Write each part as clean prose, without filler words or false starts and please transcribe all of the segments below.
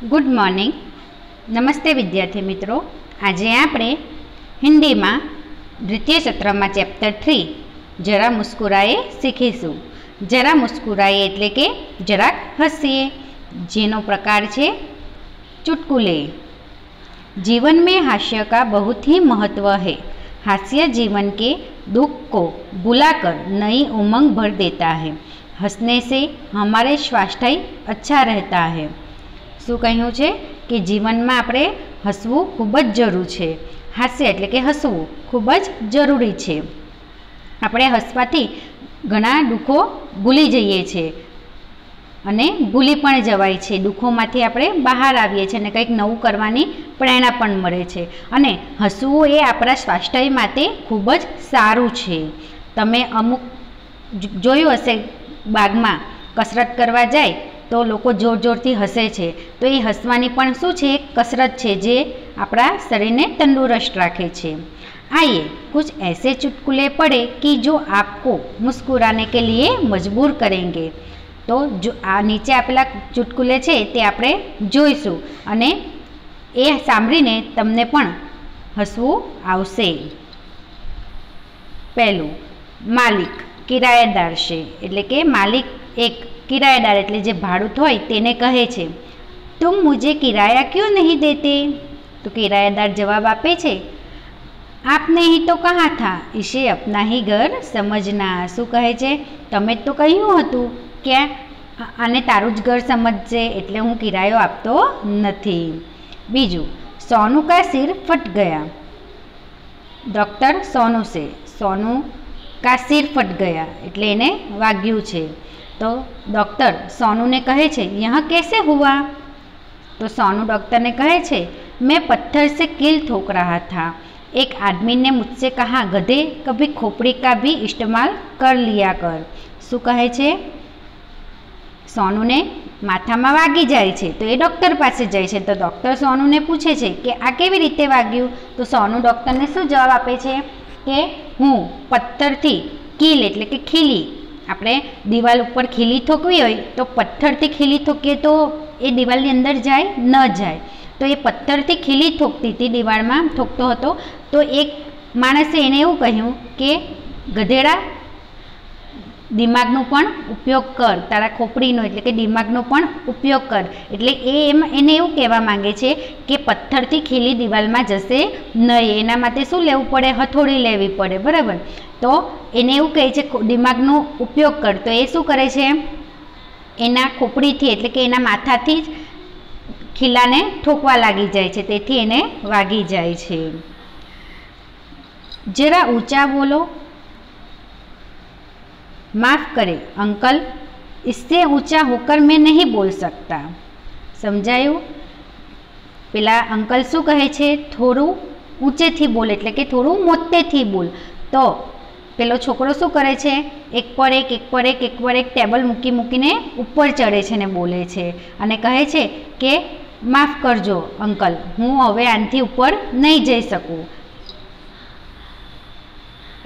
Good morning. नमस्ते विद्यार्थी मित्रों। आज आपणे हिंदी में द्वितीय सत्र में चैप्टर 3 जरा मुस्कुराए शीखीशुं। जरा मुस्कुराए एटले के जराक हसीए, जेनो प्रकार छे चुटकुले। जीवन में हास्य का बहुत ही महत्व है। हास्य जीवन के दुख को भुलाकर नई उमंग भर देता है। हंसने से हमारे स्वास्थ्य अच्छा रहता है। શું કહ્યું છે કે જીવનમાં આપણે હસવું ખૂબ જ જરૂર છે। હાસ્ય એટલે કે હસવું ખૂબ જ જરૂરી છે। આપણે હસવાથી ઘણા દુઃખો ભૂલી જઈએ છીએ અને ભૂલી પણ જવાય છે। દુઃખોમાંથી આપણે બહાર આવીએ છીએ અને કંઈક નવું કરવાની પ્રેરણા પણ મળે છે અને હસવું એ આપણા સ્વાસ્થ્ય માટે ખૂબ જ સારું છે। તમે અમુક જોયું હશે બાગમાં કસરત કરવા જાય तो लोग जोर जोर थी हसे छे, तो ये हसवानी पण शुं छे एक कसरत छे जे आपड़ा शरीर ने तंदुरुस्त राखे छे। आइए कुछ ऐसे चुटकुले पढ़े कि जो आपको मुस्कुराने के लिए मजबूर करेंगे। तो जो आ नीचे आपेला चुटकुले छे ते आपणे जोईशुं अने ए सांभळीने तमने पण हसवुं आवशे। पहेलुं, मालिक किरायेदार छे एटले के मालिक एक किराएदार एटले जे भाड़ूत होय तेने कहे छे, तुम मुझे किराया क्यों नहीं देते? तो किराएदार जवाब आपे छे, आपने ही तो कहा था इसे अपना ही घर समझना। शुं कहे छे, तमे तो कह्युं हतुं के आने तारुं ज घर समझजे एटले हूँ किरायो आपतो नथी। बीजू, सोनू का सिर फट गया। डॉक्टर सोनू से सोनू का सिर फट गया एटले एने वाग्युं छे। तो डॉक्टर सोनू ने कहे छे, यह कैसे हुआ? तो सोनू डॉक्टर ने कहे छे, मैं पत्थर से कील ठोक रहा था। एक आदमी ने मुझसे कहा, गधे कभी खोपड़ी का भी इस्तेमाल कर लिया कर। शू कहे छे, सोनू ने माथा में वागी जाय छे तो ये डॉक्टर पासे जाय छे। तो डॉक्टर सोनू ने पूछे छे कि आ केवी रीते वाग्युं? तो सोनू डॉक्टर ने शू जवाब आपे छे कि हूँ पत्थर थी कील एटले के खीली, આપણે દિવાલ ઉપર ખીલી ઠોકવી હોય તો પથ્થરથી ખીલી ઠોકીએ તો એ દિવાલની અંદર જાય ન જાય। તો એ પથ્થરથી ખીલી ઠોકતી હતી, દિવાળમાં ઠોકતો હતો। તો એક માણસે એને એવું કહ્યું કે ગધેડા દિમાગનો પણ ઉપયોગ કર, તારા ખોપડીનો એટલે કે દિમાગનો પણ ઉપયોગ કર। એટલે એને એવું કહેવા માંગે છે કે પથ્થરથી ખીલી દિવાલમાં જશે નહીં, એના માટે શું લેવું પડે? હથોડી લેવી પડે, બરાબર। तो एने एवुं कहे छे दिमागनो उपयोग कर। तो ए शुं करे छे, एना खोपड़ीथी एटले के एना माथाथी ज खीलाने ठोकवा लागी जाय छे, तेथी एने वागी जाय छे। जरा ऊंचा बोलो। माफ करें अंकल, इससे ऊंचा होकर मैं नहीं बोल सकता। समझायुं? पेला अंकल शुं कहे छे, थोड़ुं ऊंचेथी बोल एटले के थोड़ुं मोटेथी बोल। तो पेलो छोकरो शू करे छे, एक पर एक एक पर एक पर एक टेबल मूकी मूकीने ऊपर चढ़े छे ने बोले छे अने कहे छे के माफ करजो अंकल, हूँ हवे आनथी ऊपर नहीं जई सकूँ।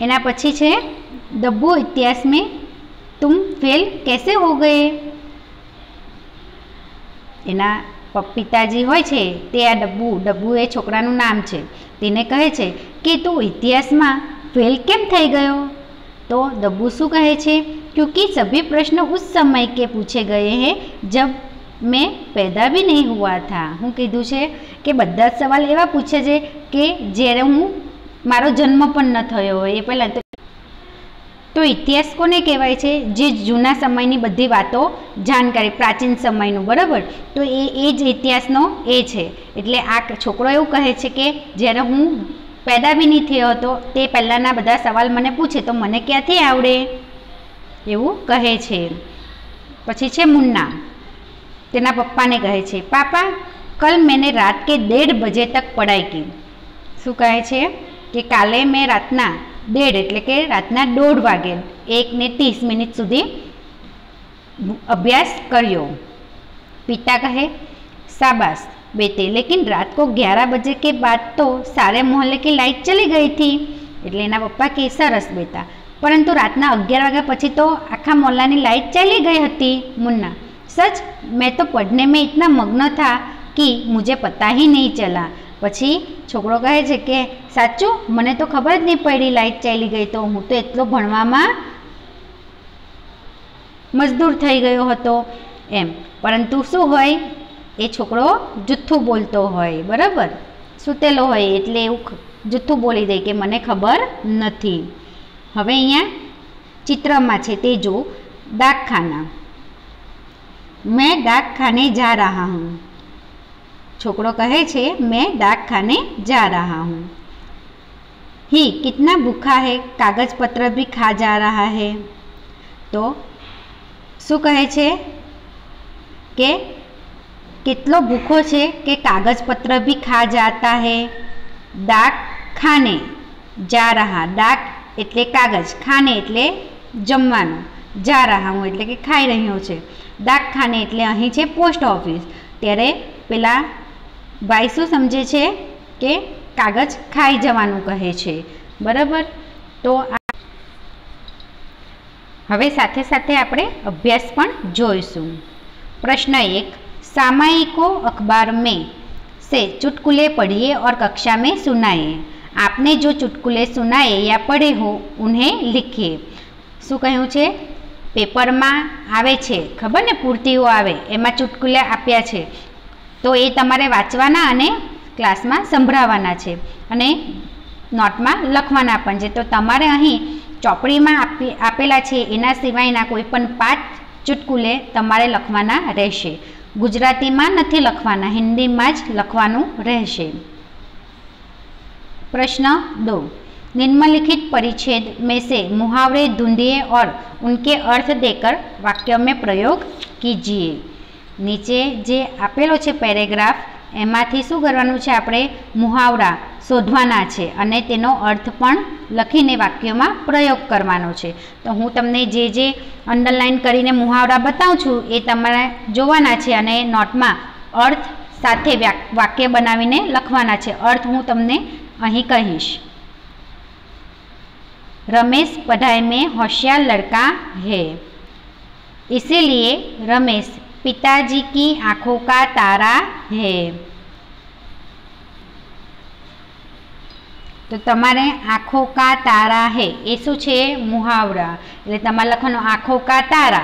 एना पछी छे, डब्बू इतिहास में तुम फेल कैसे हो गए? एना पिताजी होय छे ते आ डब्बू ए छोकरानुं नाम छे, तेने कहे छे कि तू इतिहास में फेल केम थई गयो? तो डब्बू शू कहे छे, क्योंकि सभी प्रश्न उस समय के पूछे गए हैं जब मैं पैदा भी नहीं हुआ था। हूँ कीधुं छे कि बधा सवाल एवा पूछे छे कि ज्यारे हूँ मारो जन्म पण न थयो होय। ए पहेला तो इतिहास कोने कहेवाय छे? जे जूना समयनी बधी वातो जानकारी, प्राचीन समयनुं, बराबर। तो ए ज इतिहासनो ए छे। एटले आ छोकरो एवुं कहे छे कि ज्यारे हूँ पैदा भी नहीं थयो हतो ते पहेलाना बधा सवाल मने पूछे तो मने क्यांथी आवडे, एवुं कहे छे। पछी छे मुन्ना, तेना पप्पा ने कहे छे, पापा कल मैंने रात के 1:30 बजे तक पढ़ाई की। शू कहे छे कि काले मैं रातना 1:30 एटले के रातना 1:30 वागे 1:30 सुधी अभ्यास कर्यो। पिता कहे, शाबाश बेटे, लेकिन रात को 11 बजे के बाद तो सारे मोहल्ले की लाइट चली गई थी। एटले एना पप्पा के सरस बेटा, परंतु रातना 11 वाग्या पछी तो आखा मोहल्लानी लाइट चली गई हती। मुन्ना, सच? मैं तो पढ़ने में इतना मग्न था कि मुझे पता ही नहीं चला। पछी छोकरो कहे छे के साचुं मने तो खबर ज नहीं पड़ी लाइट चाली गई तो हूँ तो एटलो भणवामां मजदूर थई गयो हतो एम। परंतु शुं होय ए छोकरो जूठुं बोलतो होय, बराबर, सूतेलो होय एटले एवुं जूठुं बोली दे के मने खबर नथी। हवे अहींया चित्रमां छे ते जो डाकखाना। मैं डाकखाने जा रहा हूँ। छोकरो कहे छे मैं डाकखाने जा रहा हूँ। ही कितना भूखा है, कागज पत्र भी खा जा रहा है। तो शू कहे छे के कितलो भूखो छे के कागज पत्र भी खा जाता है। डाक खाने जा रहा, डाक एटले कागज, खाने एटले जमवानुं, जा रहा हूँ एटले के खाई रह्यो छे। डाक खाने एटले अहीं छे पोस्ट ऑफिस। त्यारे पेला भाई शू समझे छे के कागज खाई जवानुं कहे छे, बराबर। तो हवे साथे साथे आपणे अभ्यास पण जोईशुं। प्रश्न 1, सामयिकों अखबार में से चुटकुले पढ़िए और कक्षा में सुनाइए। आपने जो चुटकुले सुनाए या पढ़े हो उन्हें लिखिए। शू कह्युं छे, पेपर में आवे छे, खबर ने पूर्तिओ आवे एमां चुटकुले आप्या छे तो ए तमारे वांचवाना अने क्लास में संभळाववाना छे अने नोट में लखवाना पण छे। तो तमारे अहीं चोपड़ी में आपेला छे एना सिवायना कोईपण 5 चुटकुले तमारे लखवाना रहेशे। गुजराती में नहीं लखवाना, हिंदी में ज लखवानुं रहेशे। प्रश्न 2, निम्नलिखित परिच्छेद में से मुहावरे ढूंढिए और उनके अर्थ देकर वाक्य में प्रयोग कीजिए। नीचे जे आपेलो छे पेरेग्राफ एमांथी शुं करवानुं छे, आपणे मुहावरा शोधवाना छे अने तेनो अर्थ पण लखीने वाक्य में प्रयोग करवानो छे। तो हूँ तमने जे जे अंडरलाइन करीने मुहावरा बताऊं छूं ए तमारे जोवाना छे अने नोट में अर्थ साथे वाक्य बनावीने लखवाना छे। अर्थ हूँ तमने अहीं कहीश। रमेश पढ़ाई में होशियार लड़का है, इसीलिए रमेश पिताजी की आंखों का तारा है। तो तमारे आँखों का तारा है ए शू छे, मुहावरा। एटले तमारे लखवानुं आँखों का तारा,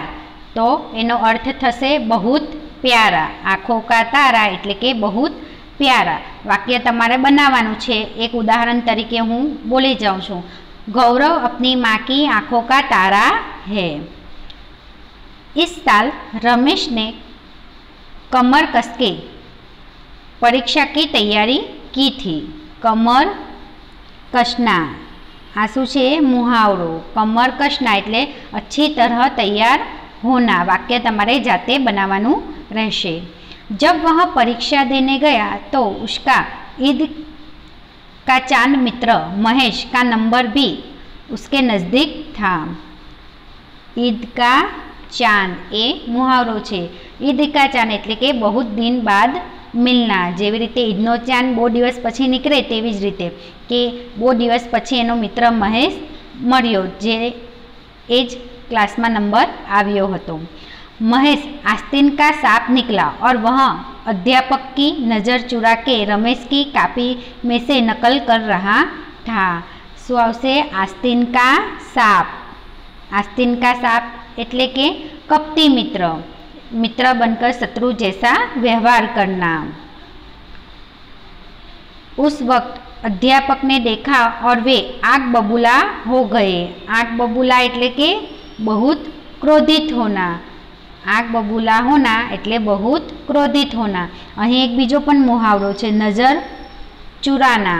तो एनो अर्थ थशे बहुत प्यारा। आँखों का तारा एटले के बहुत प्यारा। वाक्य तमारे बनाववानुं छे। एक उदाहरण तरीके हूँ बोली जाऊँ छूं, गौरव अपनी माँ की आँखों का तारा है। इस साल रमेश ने कमर कसके परीक्षा की तैयारी की थी। कमर कसना आ शू छे, मुहावरो। कमर कसना एटले अच्छी तरह तैयार होना। वाक्य तमारे जाते बनावानुं रहेशे। जब वह परीक्षा देने गया तो उसका ईद का चांद मित्र महेश का नंबर भी उसके नज़दीक था। ईद का चांद ए मुहावरो छे। ईद का चांद एटले के बहुत दिन बाद मिलना। जेवी रीते ईदनो चांद बहु दिवस पछी निकळे तेवी ज रीते के बहु दिवस पछी एनो मित्र महेश मळ्यो, जे एज क्लास में नंबर आव्यो हतो। महेश आस्तीन का सांप निकला और वह अध्यापक की नज़र चुरा के रमेश की कापी में से नकल कर रहा था। शू आवशे, आस्तीन का सांप। आस्तीन का सांप एटले के कपटी मित्र, मित्र बनकर शत्रु जैसा व्यवहार करना। उस वक्त अध्यापक ने देखा और वे आग बबूला हो गए। आग बबूला एटले के बहुत क्रोधित होना। आग बबूला होना एटले बहुत क्रोधित होना। अहीं एक बीजो पण मुहावरो छे, नज़र चुराना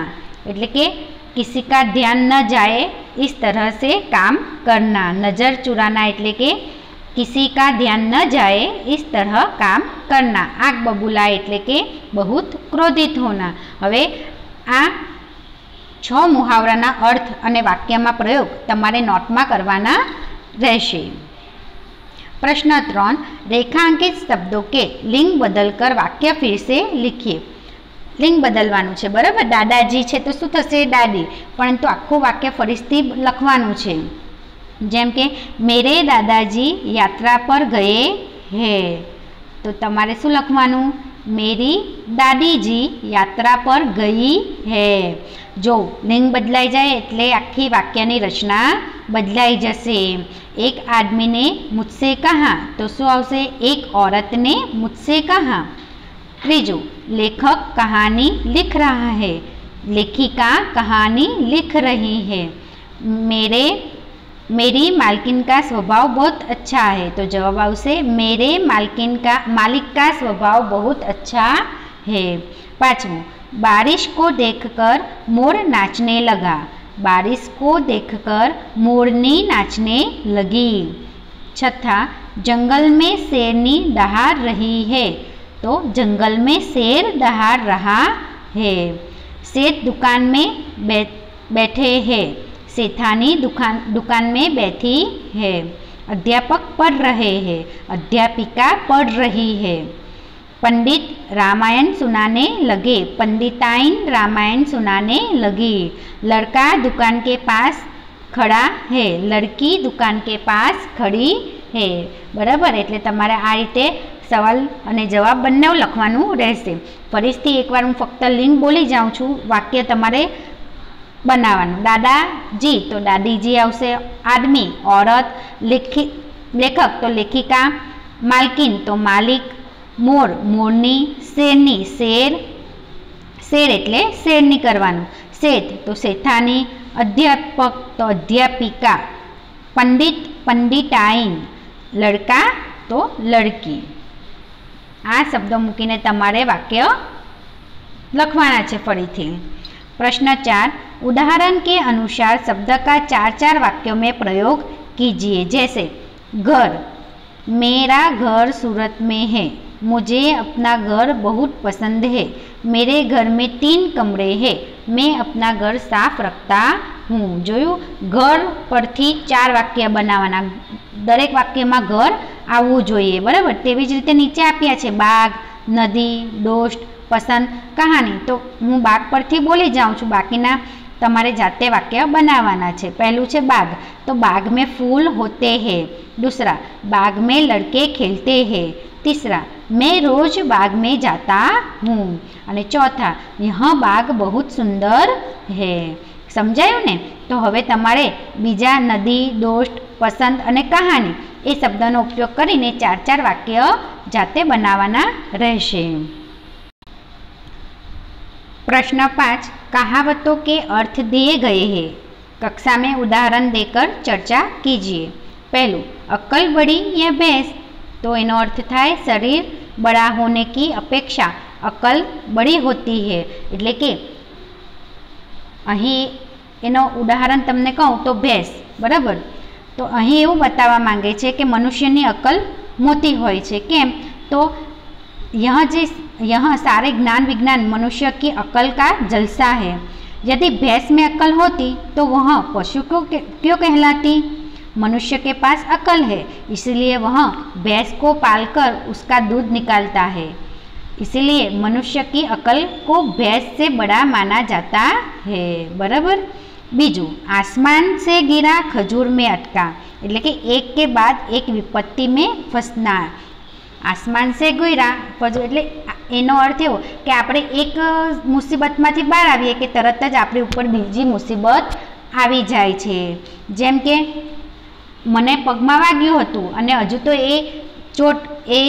एटले के किसी का ध्यान न जाए इस तरह से काम करना। नज़र चुराना एटले के किसी का ध्यान न जाए इस तरह काम करना। आग बबूला एटले के बहुत क्रोधित होना। हवे आ 6 मुहावराना अर्थ अने वाक्यमां प्रयोग तमारे नोटमां करवाना रहेशे। प्रश्न 3, रेखांकित शब्दों के लिंग बदलकर वाक्य फिर से लिखिए। लिंग बदलवानुं छे, बराबर। दादाजी छे तो शुं थशे, दादी। परंतु आखुं वाक्य फरीथी लखवानुं छे। जेम के मेरे दादाजी यात्रा पर गए हैं, तो तमारे शुं लखवानुं, मेरी दादी जी यात्रा पर गई है। जो लिंग बदलाई जाए एटले आखी वाक्यनी रचना बदलाई जशे। एक आदमी ने मुझसे कहा तो शुं आवशे? एक औरत ने मुझसे कहा। त्रीजो, लेखक कहानी लिख रहा है, लेखिका कहानी लिख रही है। मेरी मालकिन का स्वभाव बहुत अच्छा है, तो जवाब आवशे मेरे मालिक का स्वभाव बहुत अच्छा है। पांचवों, बारिश को देखकर मोर नाचने लगा। बारिश को देखकर मोरनी नाचने लगी। छठा, जंगल में शेरनी दहाड़ रही है, तो जंगल में शेर दहाड़ रहा है। सेठ दुकान में बैठे हैं, सेठानी दुकान में बैठी है। अध्यापक पढ़ रहे हैं, अध्यापिका पढ़ रही है। पंडित रामायण सुनाने लगे, पंडिताइन रामायण सुनाने लगी। लड़का दुकान के पास खड़ा है, लड़की दुकान के पास खड़ी है। बराबर, एटले तमारे आ रीते सवाल अने जवाब बंने लखवानुं रहेशे। फरीथी एकवार हूँ फक्त लिंग बोली जाऊँ छूँ, वाक्य तमारे बनावानुं। दादाजी तो दादीजी आवशे। आदमी औरत, लेखक तो लेखिका, मालकिन तो मालिक, मोर मोरनी, शेरनी शेर एटले शेरनी करवानुं। सेठ तो सेठानी, अध्यापक तो अध्यापिका, पंडित पंडिताइन, लड़का तो लड़की। आ शब्दों मूकीने तमारे वाक्य लखवाना छे फरीथी। प्रश्न 4, उदाहरण के अनुसार शब्द का 4-4 वाक्यों में प्रयोग कीजिए। जैसे घर, मेरा घर सूरत में है, मुझे अपना घर बहुत पसंद है, मेरे घर में 3 कमरे हैं, मैं अपना घर साफ रखता हूँ। जोयुं, घर परथी 4 वाक्य बनावाना, दरेक वाक्य में घर आववुं जोईए। बराबर, तेवी ज रीते नीचे आप्या छे बाग, नदी, दोस्त, पसंद, कहानी। तो हूँ बाग परथी बोली जाऊँ छूँ, बाकीना तमारे जाते वाक्य बनावाना छे। पहलू छे बाग, तो बाग में फूल होते हैं। दूसरा, बाग में लड़के खेलते हैं। तीसरा, मैं रोज बाग में जाता हूँ। और चौथा, यह बाग बहुत सुंदर है। समझाયું ने? तो हवे तमारे बीजा नदी, दोस्त, पसंद और कहानी ए शब्दों उपयोग करीने 4-4 वाक्य जाते बनावाना रहेशे। प्रश्न 5, कहावतों के अर्थ दिए गए हैं, कक्षा में उदाहरण देकर चर्चा कीजिए। पहलू, अक्ल बड़ी या भैंस? तो एनो अर्थ थाय शरीर बड़ा होने की अपेक्षा अक्ल बड़ी होती है। एटले के अहीं एनो उदाहरण तमने कहूँ तो भैंस। बराबर, तो अहीं एवुं बतावा मांगे छे कि मनुष्यनी अक्ल मोटी होय छे। केम? तो यह सारे ज्ञान विज्ञान मनुष्य की अक्ल का जलसा है। यदि भैंस में अक्ल होती तो वह पशु क्यों कहलाती? मनुष्य के पास अक्ल है, इसलिए वह भैंस को पालकर उसका दूध निकालता है। इसलिए मनुष्य की अक्ल को भैंस से बड़ा माना जाता है। बराबर। बीजू, आसमान से गिरा खजूर में अटका, એટલે કે एक के बाद एक विपत्ति में फंसना। आसमान से गिरा खजूर એટલે એનો અર્થ એવો કે આપણે એક મુસીબતમાંથી બહાર આવીએ કે તરત જ આપણી ઉપર બીજી મુસીબત આવી જાય છે। જેમ કે મને પગમાં વાગ્યું હતું અને હજુ તો એ ચોટ એ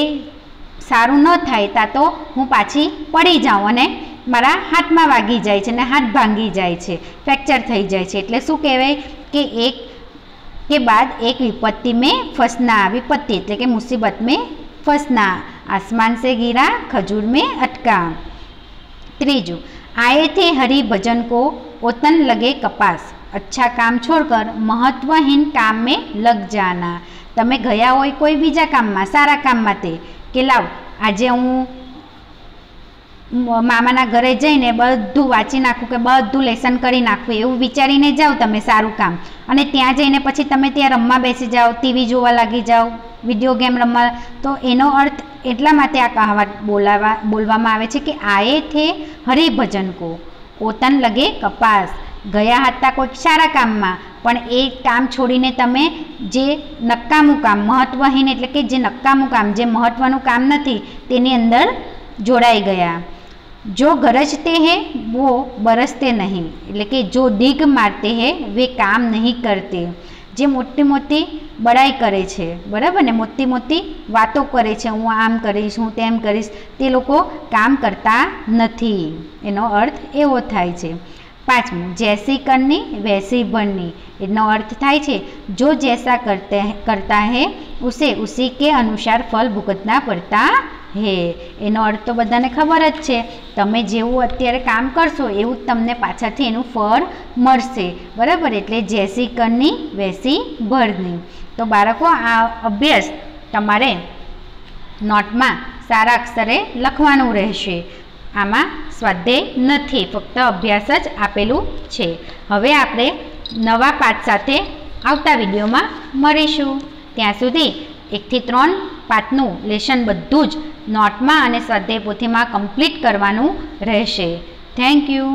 સારું ન થાય તા તો હું પાછી પડી જાઉં અને મારા હાથમાં વાગી જાય છે અને હાથ ભાંગી જાય છે, ફ્રેક્ચર થઈ જાય છે। એટલે શું કહેવાય કે એક के बाद एक विपत्ति में फंसना। विपत्ति એટલે કે मुसीबत में फंसना। आसमान से गिरा खजूर में अटका। त्रीजू, आए थे हरि भजन को ओतन लगे कपास, अच्छा काम छोड़कर महत्वहीन काम में लग जाना। तमे गया होय कोई बीजा काम में, सारा काम माटे के लाव आजे हूँ मामाना घरे जईने बधुं वांची नाखूं के बधुं लेसन करी नाखूं एवुं विचारीने जाओ तमे सारूं काम, अने त्यां जईने पछी तमे त्यां रमवा बेसी जाओ, टीवी जोवा लागी जाओ, विडियो गेम रमवा। तो एनो अर्थ एटला माटे आ कहावत बोलवामां आवे छे कि आए थे हरि भजन को ओतन लगे कपास। गया हता कोई सारा काम में पण ए काम छोड़ीने तमे जे नक्कामું काम, महत्वहीन એટલે કે જે નકામું काम, જે મહત્વનું काम નથી તેની અંદર जोड़ाई गया। जो गरजते हैं वो बरसते नहीं, એટલે કે जो डीग मारते हैं वे काम नहीं करते। જે મોટી મોટી બડાઈ કરે છે, બરાબર ને, મોટી મોટી વાતો કરે છે, હું આમ કરીશ, હું તેમ કરીશ, તે લોકો કામ કરતા નથી, એનો અર્થ એવો થાય છે। પાંચમું, जैसी करनी वैसी भरनी, એનો અર્થ થાય છે जो जैसा करता है उसे उसी के अनुसार फल भुगतना पड़ता है। એનો અર્થ તો બધાને ખબર જ છે, તમે જેવું અત્યારે કામ કરશો એવું જ તમને પાછળથી એનું ફળ મળશે, બરાબર। એટલે જેસી કરની વેસી ભરની। તો બાળકો આ અભ્યાસ તમારે નોટમાં સારા અક્ષરે લખવાનું રહેશે। આમાં સ્વાધ્યાય નથી, ફક્ત અભ્યાસ જ આપેલું છે। હવે આપણે નવા પાઠ સાથે આવતા વિડીયોમાં મળીશું। ત્યાં સુધી 1 થી 3 પાઠનું લેસન બધું જ નોટમાં અને સ્વાધ્યાય પોથીમાં કમ્પ્લીટ કરવાનું રહેશે। Thank you.